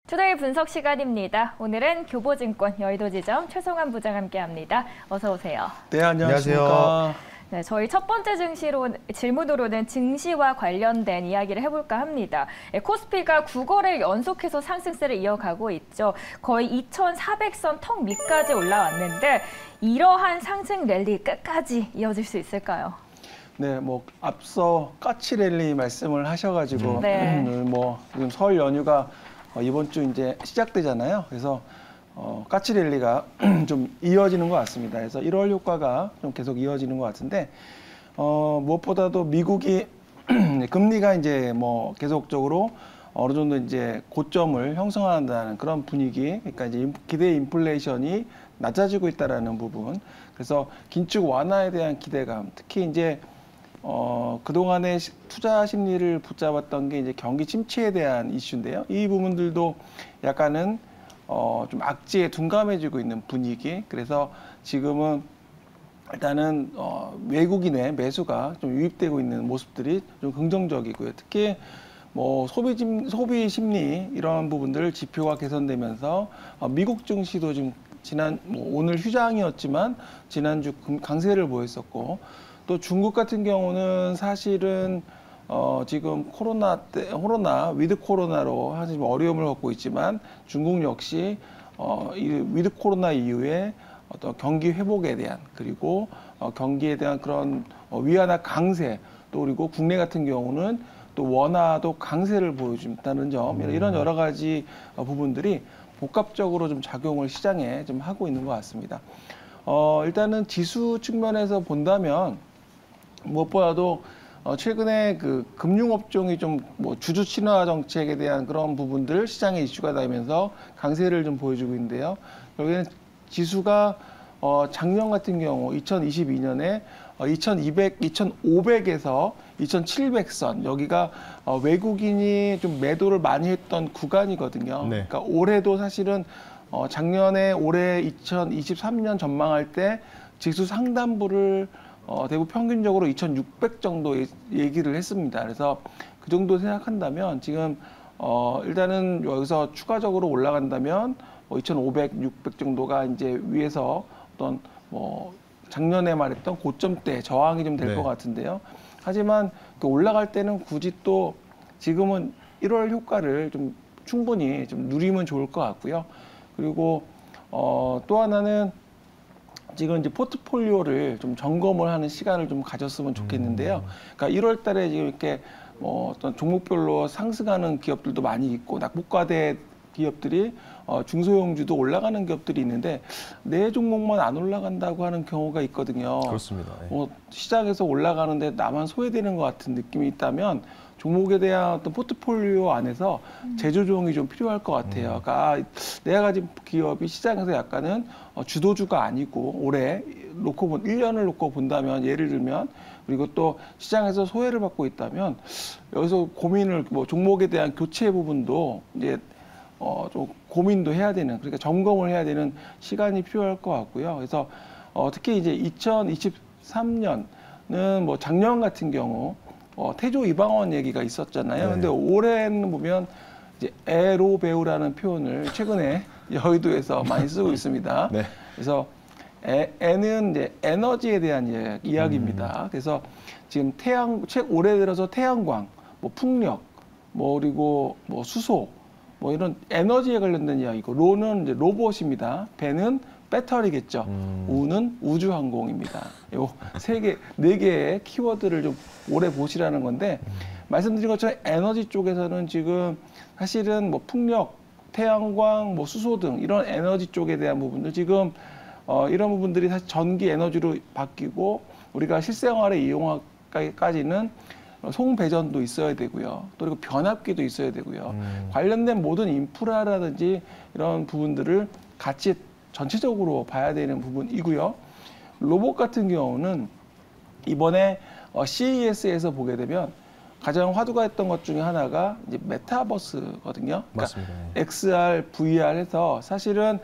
투데이 분석 시간입니다. 오늘은 교보증권 여의도지점 최송환 부장 함께합니다. 어서 오세요. 네, 안녕하십니까. 네, 저희 첫 번째 질문으로는 증시와 관련된 이야기를 해볼까 합니다. 코스피가 9거래일 연속해서 상승세를 이어가고 있죠. 거의 2,400선 턱 밑까지 올라왔는데 이러한 상승 랠리 끝까지 이어질 수 있을까요? 네, 앞서 까치 랠리 말씀을 하셔가지고 네. 지금 설 연휴가 이번 주 이제 시작되잖아요. 그래서 까치 랠리가 좀 이어지는 것 같습니다. 그래서 1월 효과가 좀 계속 이어지는 것 같은데 무엇보다도 미국이 금리가 이제 계속적으로 어느 정도 이제 고점을 형성한다는 그런 분위기, 그러니까 이제 기대 인플레이션이 낮아지고 있다라는 부분. 그래서 긴축 완화에 대한 기대감, 특히 이제 그동안의 투자 심리를 붙잡았던 게 이제 경기 침체에 대한 이슈인데요. 이 부분들도 약간은 좀 악재에 둔감해지고 있는 분위기. 그래서 지금은 일단은 외국인의 매수가 좀 유입되고 있는 모습들이 좀 긍정적이고요. 특히 소비 심리 이런 부분들 지표가 개선되면서 미국 증시도 지금 오늘 휴장이었지만 지난주 강세를 보였었고, 또 중국 같은 경우는 사실은 지금 위드 코로나로 사실 어려움을 겪고 있지만 중국 역시 이 위드 코로나 이후에 어떤 경기 회복에 대한, 그리고 경기에 대한 그런 위안화 강세, 또 그리고 국내 같은 경우는 또 원화도 강세를 보여준다는 점, 이런 여러 가지 부분들이 복합적으로 좀 작용을 시장에 좀 하고 있는 것 같습니다. 일단은 지수 측면에서 본다면 무엇보다도 최근에 그 금융업종이 좀 주주 친화 정책에 대한 그런 부분들 시장의 이슈가 되면서 강세를 좀 보여주고 있는데요. 여기는 지수가 작년 같은 경우 2022년에 2,500에서 2,700선, 여기가 외국인이 좀 매도를 많이 했던 구간이거든요. 네. 그러니까 올해도 사실은 작년에 올해 2023년 전망할 때 지수 상단부를 대부분 평균적으로 2,600 정도 얘기를 했습니다. 그래서 그 정도 생각한다면 지금 일단은 여기서 추가적으로 올라간다면 2,500, 600 정도가 이제 위에서 어떤 작년에 말했던 고점대 저항이 좀 될 것 같은데요. 하지만 그 올라갈 때는 굳이 또 지금은 1월 효과를 좀 충분히 좀 누리면 좋을 것 같고요. 그리고 또 하나는 지금 이제 포트폴리오를 좀 점검을 하는 시간을 좀 가졌으면 좋겠는데요. 그러니까 1월 달에 지금 이렇게 어떤 종목별로 상승하는 기업들도 많이 있고, 낙폭과대 기업들이 중소형주도 올라가는 기업들이 있는데 내 종목만 안 올라간다고 하는 경우가 있거든요. 그렇습니다. 시장에서 올라가는데 나만 소외되는 것 같은 느낌이 있다면 종목에 대한 어떤 포트폴리오 안에서 재조정이 좀 필요할 것 같아요. 그러니까 내가 가진 기업이 시장에서 약간은 주도주가 아니고 올해 1년을 놓고 본다면, 예를 들면, 그리고 또 시장에서 소외를 받고 있다면 여기서 고민을 종목에 대한 교체 부분도 이제 좀 고민도 해야 되는, 그러니까 점검을 해야 되는 시간이 필요할 것 같고요. 그래서 특히 이제 2023년은 작년 같은 경우 태조 이방원 얘기가 있었잖아요. 네. 근데 올해는 보면 이제 에로배우라는 표현을 최근에 여의도에서 많이 쓰고 있습니다. 네. 그래서 에는 이제 에너지에 대한 이야기입니다. 그래서 지금 올해 들어서 태양광, 풍력, 그리고 수소, 이런 에너지에 관련된 이야기고, 로는 이제 로봇입니다. 배는 배터리겠죠. 우는 우주항공입니다. 요 네 개의 키워드를 좀 오래 보시라는 건데, 말씀드린 것처럼 에너지 쪽에서는 지금 사실은 풍력, 태양광, 수소 등 이런 에너지 쪽에 대한 부분들, 지금 이런 부분들이 사실 전기 에너지로 바뀌고 우리가 실생활에 이용하기까지는 송배전도 있어야 되고요. 또 그리고 변압기도 있어야 되고요. 관련된 모든 인프라라든지 이런 부분들을 같이 전체적으로 봐야 되는 부분이고요. 로봇 같은 경우는 이번에 CES에서 보게 되면 가장 화두가 했던 것 중에 하나가 이제 메타버스거든요. 맞습니다. 그러니까 XR, VR 해서 사실은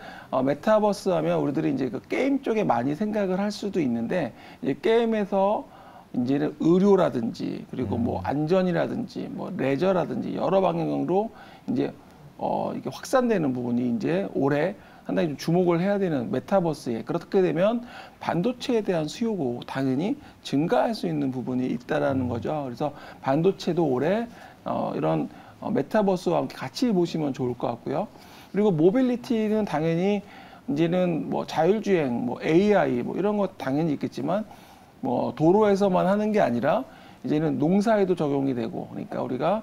메타버스 하면 우리들이 이제 그 게임 쪽에 많이 생각을 할 수도 있는데, 이제 게임에서 이제는 의료라든지, 그리고 안전이라든지, 레저라든지 여러 방향으로 이제 이게 확산되는 부분이 이제 올해 상당히 좀 주목을 해야 되는 메타버스에, 그렇게 되면 반도체에 대한 수요고 당연히 증가할 수 있는 부분이 있다라는 거죠. 그래서 반도체도 올해 이런 메타버스와 함께 같이 보시면 좋을 것 같고요. 그리고 모빌리티는 당연히 이제는 뭐 자율주행, 뭐 AI 뭐 이런 거 당연히 있겠지만 뭐 도로에서만 하는 게 아니라 이제는 농사에도 적용이 되고, 그러니까 우리가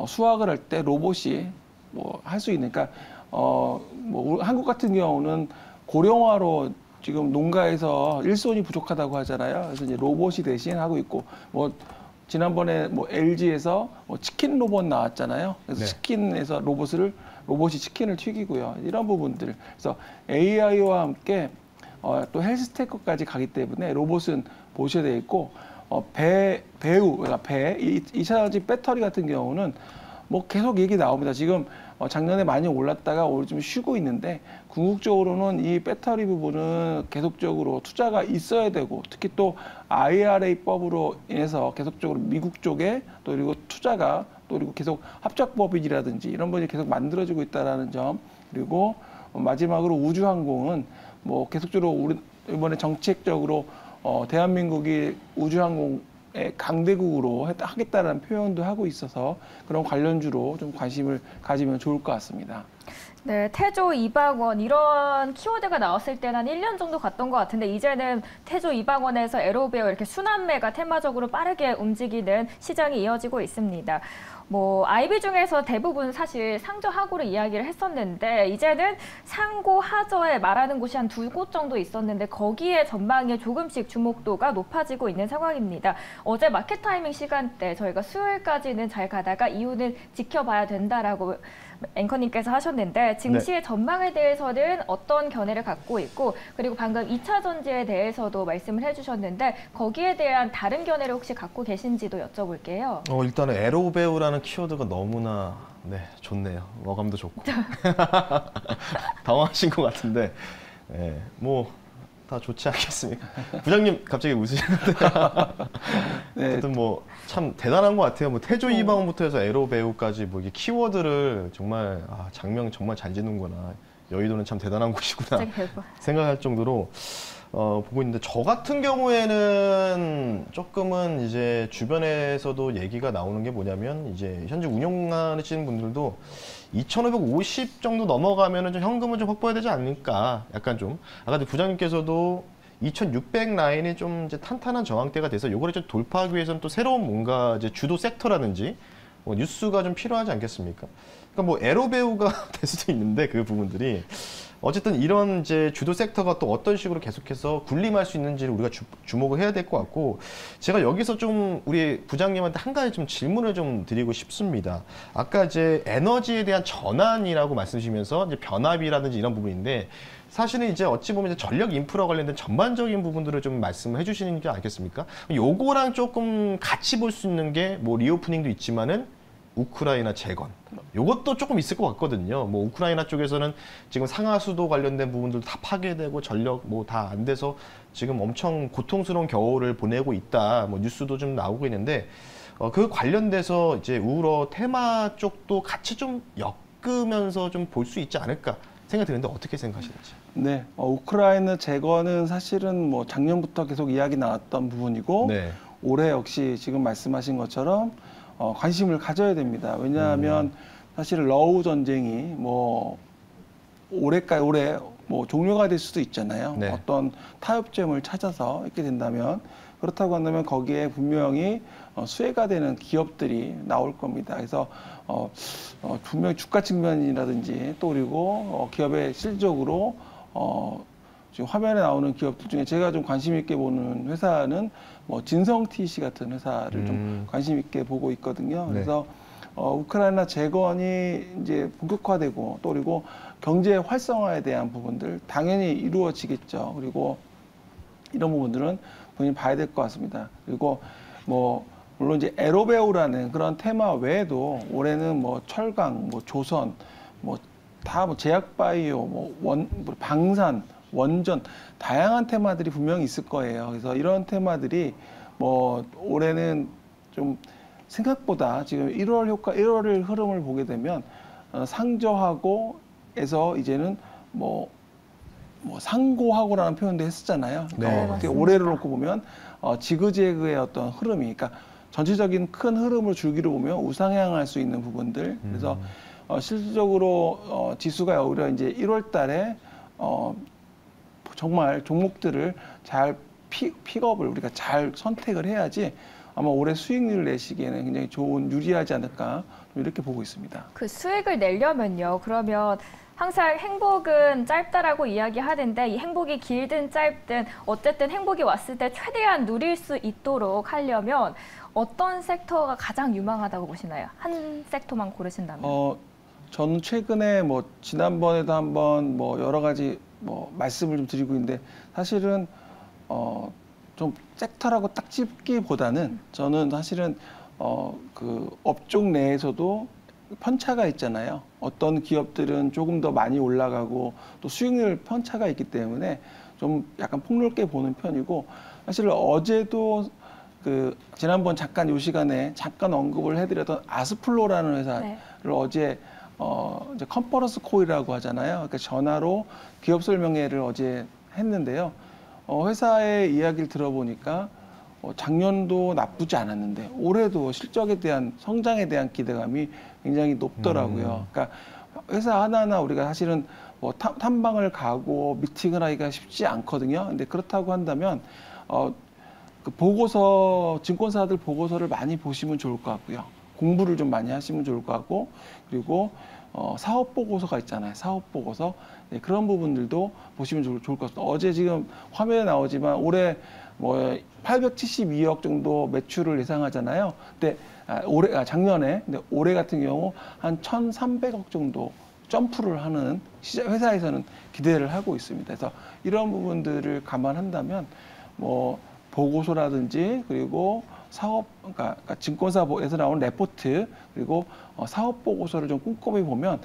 수확을 할 때 로봇이 뭐 할 수 있는, 그러니까 뭐 한국 같은 경우는 고령화로 지금 농가에서 일손이 부족하다고 하잖아요. 그래서 이제 로봇이 대신 하고 있고, 뭐 지난번에 뭐 LG에서 뭐 치킨 로봇 나왔잖아요. 그래서 네. 치킨에서 로봇이 치킨을 튀기고요. 이런 부분들. 그래서 AI와 함께 또 헬스테크까지 가기 때문에 로봇은 보셔야 돼 있고, 그러니까 배, 2차전지 배터리 같은 경우는 뭐 계속 얘기 나옵니다. 지금 작년에 많이 올랐다가 오늘 좀 쉬고 있는데, 궁극적으로는 이 배터리 부분은 계속적으로 투자가 있어야 되고, 특히 또 IRA법으로 인해서 계속적으로 미국 쪽에 또 그리고 투자가 또 그리고 계속 합작법인이라든지 이런 부분이 계속 만들어지고 있다는 점, 그리고 마지막으로 우주항공은 뭐 계속적으로 우리 이번에 정책적으로 대한민국이 우주항공의 강대국으로 하겠다는 표현도 하고 있어서 그런 관련주로 좀 관심을 가지면 좋을 것 같습니다. 네, 태조 이방원 이런 키워드가 나왔을 때는 한 1년 정도 갔던 것 같은데, 이제는 태조 이방원에서 에로베어 이렇게 순환매가 테마적으로 빠르게 움직이는 시장이 이어지고 있습니다. 뭐 IB 중에서 대부분 사실 상저 하고를 이야기를 했었는데, 이제는 상고 하저에 말하는 곳이 한 2곳 정도 있었는데 거기에 전망에 조금씩 주목도가 높아지고 있는 상황입니다. 어제 마켓 타이밍 시간대 저희가 수요일까지는 잘 가다가 이후는 지켜봐야 된다라고 앵커님께서 하셨는데, 증시의 전망에 대해서는 어떤 견해를 갖고 있고, 그리고 방금 2차 전지에 대해서도 말씀을 해주셨는데 거기에 대한 다른 견해를 혹시 갖고 계신지도 여쭤볼게요. 일단은 에로베우라는 키워드가 너무나 좋네요. 어감도 좋고. 당황하신 것 같은데, 뭐 다 좋지 않겠습니까? 부장님 갑자기 웃으시는데. 네. 어쨌든 뭐 참 대단한 것 같아요. 뭐 태조 이방원부터 해서 에로베우까지 뭐 이게 키워드를 정말 장명 정말 잘 짓는구나. 여의도는 참 대단한 곳이구나 생각할 정도로 보고 있는데, 저 같은 경우에는 조금은 이제 주변에서도 얘기가 나오는 게 뭐냐면, 이제 현재 운영하시는 분들도 2,550 정도 넘어가면은 좀 현금을 좀 확보해야 되지 않을까. 약간 좀 아까 부장님께서도 2,600 라인이 좀 이제 탄탄한 저항대가 돼서 요거를 좀 돌파하기 위해서는 또 새로운 뭔가 이제 주도 섹터라든지 뭐 뉴스가 좀 필요하지 않겠습니까? 그러니까 뭐 에로베우가 될 수도 있는데, 그 부분들이 어쨌든 이런 이제 주도 섹터가 또 어떤 식으로 계속해서 군림할 수 있는지를 우리가 주목을 해야 될 것 같고, 제가 여기서 좀 우리 부장님한테 한 가지 좀 질문을 좀 드리고 싶습니다. 아까 이제 에너지에 대한 전환이라고 말씀하시면서 이제 변압이라든지 이런 부분인데, 사실은 이제 어찌 보면 이제 전력 인프라 관련된 전반적인 부분들을 좀 말씀해 주시는 게 아니겠습니까? 요거랑 조금 같이 볼 수 있는 게 뭐 리오프닝도 있지만은 우크라이나 재건, 요것도 조금 있을 것 같거든요. 뭐 우크라이나 쪽에서는 지금 상하수도 관련된 부분들도 다 파괴되고 전력 뭐 다 안 돼서 지금 엄청 고통스러운 겨울을 보내고 있다, 뭐 뉴스도 좀 나오고 있는데, 그 관련돼서 이제 우러 테마 쪽도 같이 좀 엮으면서 좀 볼 수 있지 않을까 생각이 드는데, 어떻게 생각하시는지? 네, 우크라이나 재건은 사실은 뭐 작년부터 계속 이야기 나왔던 부분이고, 올해 역시 지금 말씀하신 것처럼 관심을 가져야 됩니다. 왜냐하면 사실 러우 전쟁이 뭐 올해 뭐 종료가 될 수도 있잖아요. 어떤 타협점을 찾아서 이렇게 된다면, 그렇다고 한다면 거기에 분명히 수혜가 되는 기업들이 나올 겁니다. 그래서 분명히 주가 측면이라든지 또 그리고 기업의 실적으로 지금 화면에 나오는 기업들 중에 제가 좀 관심 있게 보는 회사는 뭐 진성 TC 같은 회사를 좀 관심 있게 보고 있거든요. 그래서 우크라이나 재건이 이제 본격화되고 또 그리고 경제 활성화에 대한 부분들 당연히 이루어지겠죠. 그리고 이런 부분들은 본인이 봐야 될 것 같습니다. 그리고 뭐 물론 이제 에로베우라는 그런 테마 외에도 올해는 뭐 철강, 뭐 조선, 뭐 다 뭐 제약바이오, 뭐 방산, 원전 다양한 테마들이 분명히 있을 거예요. 그래서 이런 테마들이 뭐 올해는 좀 생각보다 지금 1월 흐름을 보게 되면 상저하고에서 이제는 뭐 상고하고라는 표현도 했었잖아요. 그러니까 네, 올해를 놓고 보면 지그재그의 어떤 흐름이, 그러니까 전체적인 큰 흐름을 줄기로 보면 우상향할 수 있는 부분들. 그래서 실질적으로 지수가 오히려 이제 1월 달에 정말 종목들을 잘 픽업을 우리가 잘 선택을 해야지 아마 올해 수익률을 내시기에는 굉장히 좋은, 유리하지 않을까 이렇게 보고 있습니다. 그 수익을 내려면요. 그러면 항상 행복은 짧다라고 이야기하는데 이 행복이 길든 짧든 어쨌든 행복이 왔을 때 최대한 누릴 수 있도록 하려면 어떤 섹터가 가장 유망하다고 보시나요? 한 섹터만 고르신다면? 저는 최근에 뭐 지난번에도 한번 뭐 여러 가지 뭐 말씀을 좀 드리고 있는데 사실은 좀 섹터라고 딱 찝기보다는 저는 사실은 그 업종 내에서도 편차가 있잖아요. 어떤 기업들은 조금 더 많이 올라가고 또 수익률 편차가 있기 때문에 좀 약간 폭넓게 보는 편이고, 사실 어제도 그 지난번 잠깐 요 시간에 잠깐 언급을 해드렸던 아스플로라는 회사를 네. 어제 이제 컨퍼런스 콜이라고 하잖아요. 그러니까 전화로 기업 설명회를 어제 했는데요. 회사의 이야기를 들어보니까 작년도 나쁘지 않았는데 올해도 실적에 대한, 성장에 대한 기대감이 굉장히 높더라고요. 그러니까 회사 하나하나 우리가 사실은 뭐 탐방을 가고 미팅을 하기가 쉽지 않거든요. 근데 그렇다고 한다면 그 보고서, 증권사들 보고서를 많이 보시면 좋을 것 같고요. 공부를 좀 많이 하시면 좋을 것 같고, 그리고 사업 보고서가 있잖아요. 사업 보고서. 네, 그런 부분들도 보시면 좋을 것 같습니다. 어제 지금 화면에 나오지만 올해 뭐 872억 정도 매출을 예상하잖아요. 근데 작년에, 근데 올해 같은 경우 한 1,300억 정도 점프를 하는 회사에서는 기대를 하고 있습니다. 그래서 이런 부분들을 감안한다면 뭐 보고서라든지, 그리고 사업, 그러니까 증권사에서 나온 레포트, 그리고 사업 보고서를 좀 꼼꼼히 보면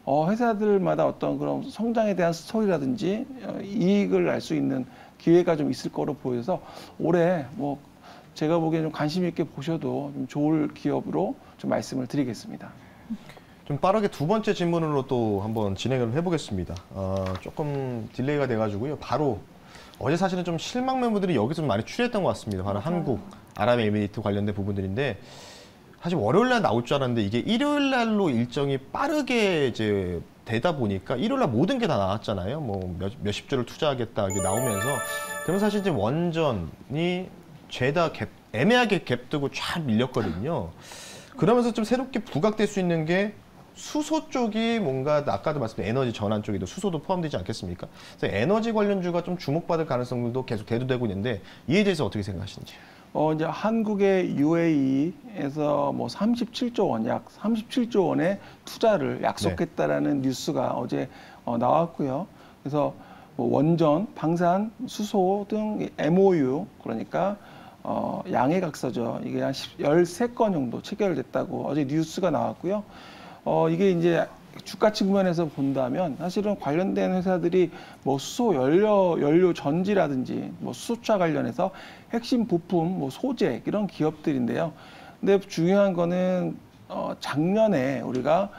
회사들마다 어떤 그런 성장에 대한 스토리라든지 이익을 알 수 있는 기회가 좀 있을 거로 보여서 올해 뭐 제가 보기엔 좀 관심 있게 보셔도 좀 좋을 기업으로 좀 말씀을 드리겠습니다. 좀 빠르게 두 번째 질문으로 또 한번 진행을 해보겠습니다. 조금 딜레이가 돼가지고요. 바로 어제 사실은 좀 실망 매물들이 여기서 좀 많이 출했던 것 같습니다. 바로 한국, 아랍에미리트 관련된 부분들인데, 사실 월요일 날 나올 줄 알았는데 이게 일요일 날로 일정이 빠르게 이제 되다 보니까 일요일 날 모든 게 다 나왔잖아요. 뭐 몇십 조를 투자하겠다 이게 나오면서, 그러면 사실 이제 원전이 죄다 애매하게 갭 뜨고 쫙 밀렸거든요. 그러면서 좀 새롭게 부각될 수 있는 게 수소 쪽이 뭔가, 아까도 말씀드린 에너지 전환 쪽에도 수소도 포함되지 않겠습니까? 그래서 에너지 관련주가 좀 주목받을 가능성도 계속 대두되고 있는데, 이에 대해서 어떻게 생각하시는지? 이제 한국의 UAE에서 뭐 37조 원, 약 37조 원의 투자를 약속했다라는 뉴스가 어제 나왔고요. 그래서 뭐 원전, 방산, 수소 등 MOU, 그러니까 양해각서죠. 이게 한 13건 정도 체결됐다고 어제 뉴스가 나왔고요. 이게 이제 주가 측면에서 본다면 사실은 관련된 회사들이 뭐 수소 연료 전지라든지 뭐 수소차 관련해서 핵심 부품, 뭐 소재 이런 기업들인데요. 근데 중요한 거는 작년에 우리가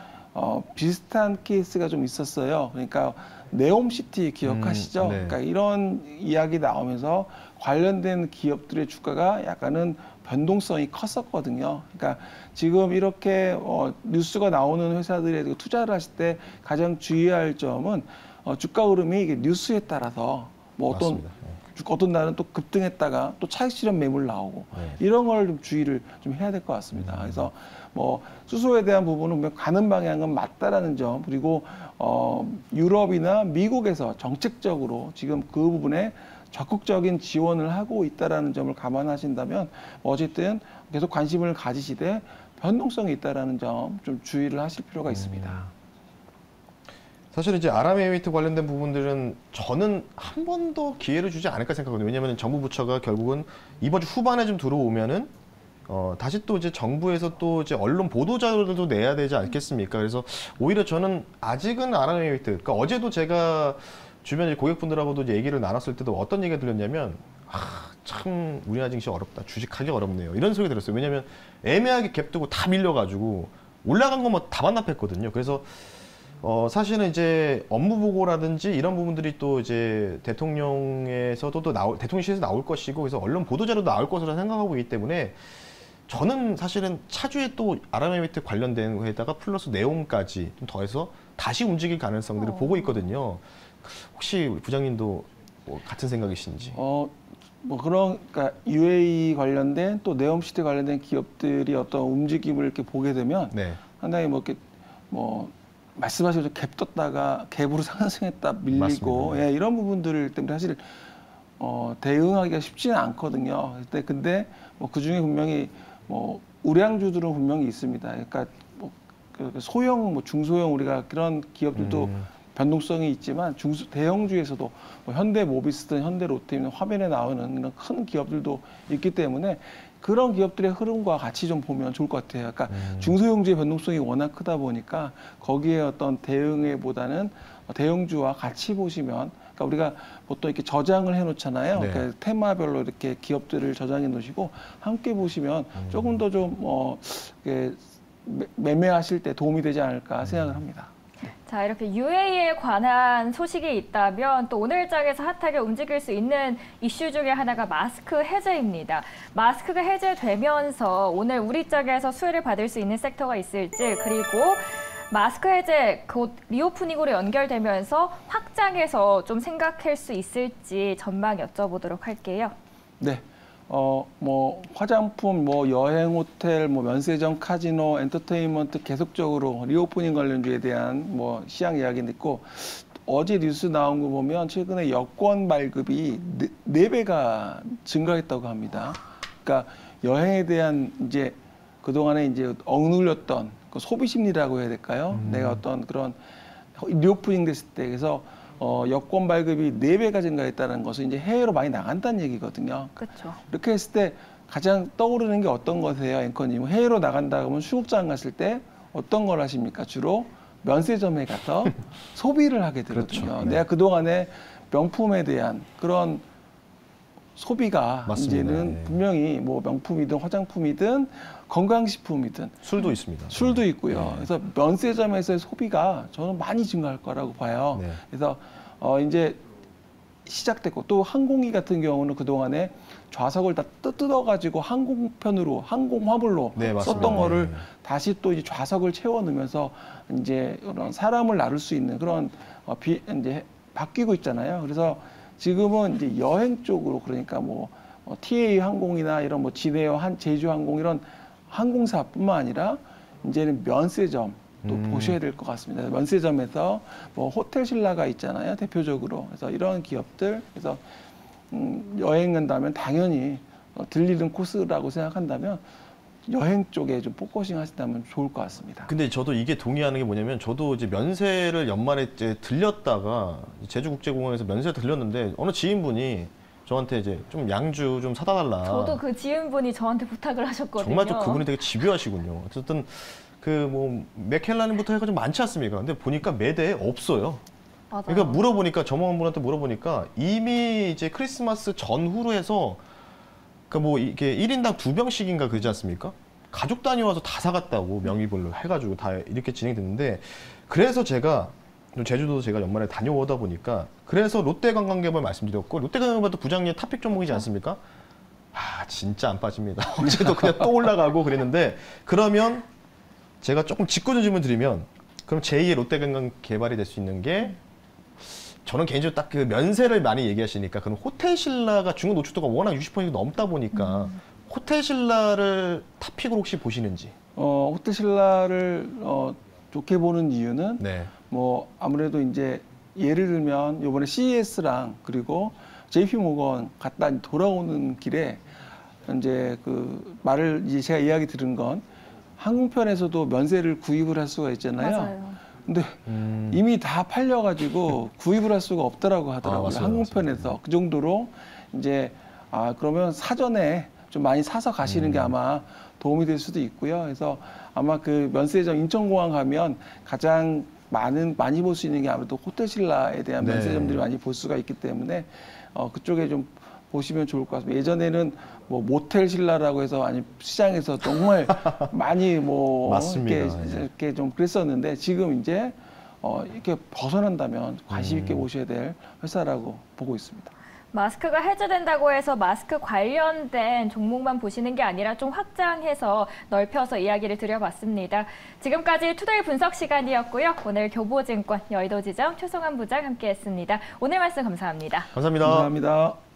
비슷한 케이스가 좀 있었어요. 그러니까 네옴시티 기억하시죠? 네. 그러니까 이런 이야기 나오면서 관련된 기업들의 주가가 약간은 변동성이 컸었거든요. 그러니까 지금 이렇게 뉴스가 나오는 회사들에 투자를 하실 때 가장 주의할 점은 주가 흐름이 이게 뉴스에 따라서 뭐 어떤 날은 또 급등했다가 또 차익 실현 매물 나오고 이런 걸 좀 주의를 좀 해야 될 것 같습니다. 그래서 뭐 수소에 대한 부분은 가는 방향은 맞다라는 점, 그리고 유럽이나 미국에서 정책적으로 지금 그 부분에 적극적인 지원을 하고 있다라는 점을 감안하신다면 어쨌든 계속 관심을 가지시되 변동성이 있다라는 점 좀 주의를 하실 필요가 있습니다. 사실 이제 아랍에미리트 관련된 부분들은 저는 한 번 더 기회를 주지 않을까 생각하거든요. 왜냐하면 정부 부처가 결국은 이번 주 후반에 좀 들어오면은 다시 또 이제 정부에서 또 이제 언론 보도 자료들도 내야 되지 않겠습니까? 그래서 오히려 저는 아직은 아랍에미리트, 그러니까 어제도 제가 주변 고객분들하고도 이제 얘기를 나눴을 때도 어떤 얘기가 들렸냐면, 참 우리나라 증시 어렵다, 주식하기 어렵네요, 이런 소리 들었어요. 왜냐하면 애매하게 갭 뜨고 다 밀려가지고 올라간 건 뭐 다 반납했거든요. 그래서 사실은 이제 업무 보고라든지 이런 부분들이 또 이제 대통령에서도 대통령실에서 나올 것이고, 그래서 언론 보도자료도 나올 것으로 생각하고 있기 때문에 저는 사실은 차주에 또 아랍에미리트 관련된 거에다가 플러스 네옴까지 좀 더해서 다시 움직일 가능성들을 보고 있거든요. 혹시 부장님도 뭐 같은 생각이신지? 그러니까 UAE 관련된 또 네옴시티 관련된 기업들이 어떤 움직임을 이렇게 보게 되면 네. 상당히 뭐 이렇게 말씀하신 것처럼 갭 떴다가 갭으로 상승했다 밀리고 예, 이런 부분들 때문에 사실 대응하기가 쉽지는 않거든요. 근데 그 중에 분명히 우량주들은 분명히 있습니다. 그러니까 그 소형, 중소형 우리가 그런 기업들도 변동성이 있지만 대형주에서도 현대모비스든 현대롯데든 화면에 나오는 그런 큰 기업들도 있기 때문에 그런 기업들의 흐름과 같이 좀 보면 좋을 것 같아요. 그러니까 중소형주의 변동성이 워낙 크다 보니까 거기에 어떤 대응에보다는 대형주와 같이 보시면, 그러니까 우리가 보통 이렇게 저장을 해놓잖아요. 네. 그러니까 테마별로 이렇게 기업들을 저장해 놓으시고 함께 보시면 조금 더 좀 매매하실 때 도움이 되지 않을까 생각을 합니다. 자, 이렇게 UAE에 관한 소식이 있다면 또 오늘장에서 핫하게 움직일 수 있는 이슈 중에 하나가 마스크 해제입니다. 마스크가 해제되면서 오늘 우리 쪽에서 수혜를 받을 수 있는 섹터가 있을지, 그리고 마스크 해제 곧 리오프닝으로 연결되면서 확장해서 좀 생각할 수 있을지 전망 여쭤보도록 할게요. 네. 화장품, 여행, 호텔, 면세점, 카지노, 엔터테인먼트 계속적으로 리오프닝 관련주에 대한 시장 이야기는 있고, 어제 뉴스 나온 거 보면 최근에 여권 발급이 4배가 증가했다고 합니다. 그러니까 여행에 대한 이제 그동안에 이제 억눌렸던 그 소비 심리라고 해야 될까요? 내가 어떤 그런 리오프닝 됐을 때, 그래서 여권 발급이 4배가 증가했다는 것은 이제 해외로 많이 나간다는 얘기거든요. 그렇죠. 이렇게 했을 때 가장 떠오르는 게 어떤 거세요, 앵커님? 해외로 나간다 그러면 수국장 갔을 때 어떤 걸 하십니까? 주로 면세점에 가서 소비를 하게 되거든요. 그렇죠. 네. 내가 그동안에 명품에 대한 그런 소비가 맞습니다. 이제는 네. 분명히 명품이든 화장품이든 건강식품이든 술도 있습니다. 술도 있고요. 네. 그래서 면세점에서의 소비가 저는 많이 증가할 거라고 봐요. 네. 그래서 이제 시작됐고, 또 항공기 같은 경우는 그동안에 좌석을 다 뜯어가지고 항공편으로, 항공화물로 네, 맞습니다. 썼던 거를 네. 다시 또 이제 좌석을 채워 넣으면서 이제 그런 사람을 나를 수 있는 그런 이제 바뀌고 있잖아요. 그래서 지금은 이제 여행 쪽으로, 그러니까 TA 항공이나 이런 진에어, 제주항공 이런 항공사뿐만 아니라 이제는 면세점 또 보셔야 될 것 같습니다. 면세점에서 호텔 신라가 있잖아요, 대표적으로. 그래서 이런 기업들, 그래서 여행 간다면 당연히 들리는 코스라고 생각한다면 여행 쪽에 좀 포커싱 하신다면 좋을 것 같습니다. 근데 저도 이게 동의하는 게 뭐냐면, 저도 이제 면세를 연말에 이제 들렸다가 제주국제공항에서 면세 들렸는데 어느 지인분이 저한테 이제 좀 양주 좀 사다 달라. 저도 그 지인분이 저한테 부탁을 하셨거든요. 정말 좀 그분이 되게 집요하시군요. 어쨌든 맥켈란부터 해가지고 많지 않습니까? 근데 보니까 매대에 없어요. 맞아요. 그러니까 물어보니까, 점원분한테 물어보니까 이미 이제 크리스마스 전후로 해서 그러니까 이게 1인당 2병씩인가 그러지 않습니까? 가족 단위 와서 다 사갔다고, 명의별로 해가지고 다 이렇게 진행됐는데, 그래서 제가 제주도 제가 연말에 다녀오다 보니까, 그래서 롯데관광개발 말씀드렸고, 롯데관광개발도 부장님 탑픽 종목이지 않습니까? 진짜 안 빠집니다. 어제도 그냥 또 올라가고 그랬는데, 그러면 제가 조금 직권을 질문 드리면, 그럼 제2의 롯데관광개발이 될 수 있는 게, 저는 개인적으로 딱 그 면세를 많이 얘기하시니까, 그럼 호텔신라가 중국 노출도가 워낙 60% 넘다 보니까 호텔신라를 탑픽으로 혹시 보시는지? 호텔신라를 좋게 보는 이유는 네. 아무래도 이제 예를 들면 이번에 CES랑 그리고 JP모건 갔다 돌아오는 길에 이제 말을 이제 제가 이야기 들은 건, 항공편에서도 면세를 구입을 할 수가 있잖아요. 맞아요. 근데 이미 다 팔려가지고 구입을 할 수가 없더라고 하더라고요. 맞습니다. 항공편에서. 맞습니다. 그 정도로 이제 그러면 사전에 좀 많이 사서 가시는 게 아마 도움이 될 수도 있고요. 그래서 아마 그 면세점 인천공항 가면 가장 많이 볼 수 있는 게 아무래도 호텔신라에 대한 네. 면세점들이 많이 볼 수가 있기 때문에 그쪽에 좀 보시면 좋을 것 같습니다. 예전에는 뭐 모텔 신라라고 해서 아니 시장에서 정말 많이 뭐 맞습니다. 이렇게 좀 그랬었는데 지금 이제 이렇게 벗어난다면 관심 있게 보셔야 될 회사라고 보고 있습니다. 마스크가 해제된다고 해서 마스크 관련된 종목만 보시는 게 아니라 좀 확장해서 넓혀서 이야기를 드려봤습니다. 지금까지 투데이 분석 시간이었고요. 오늘 교보증권 여의도 지점 최성환 부장 함께했습니다. 오늘 말씀 감사합니다. 감사합니다. 감사합니다.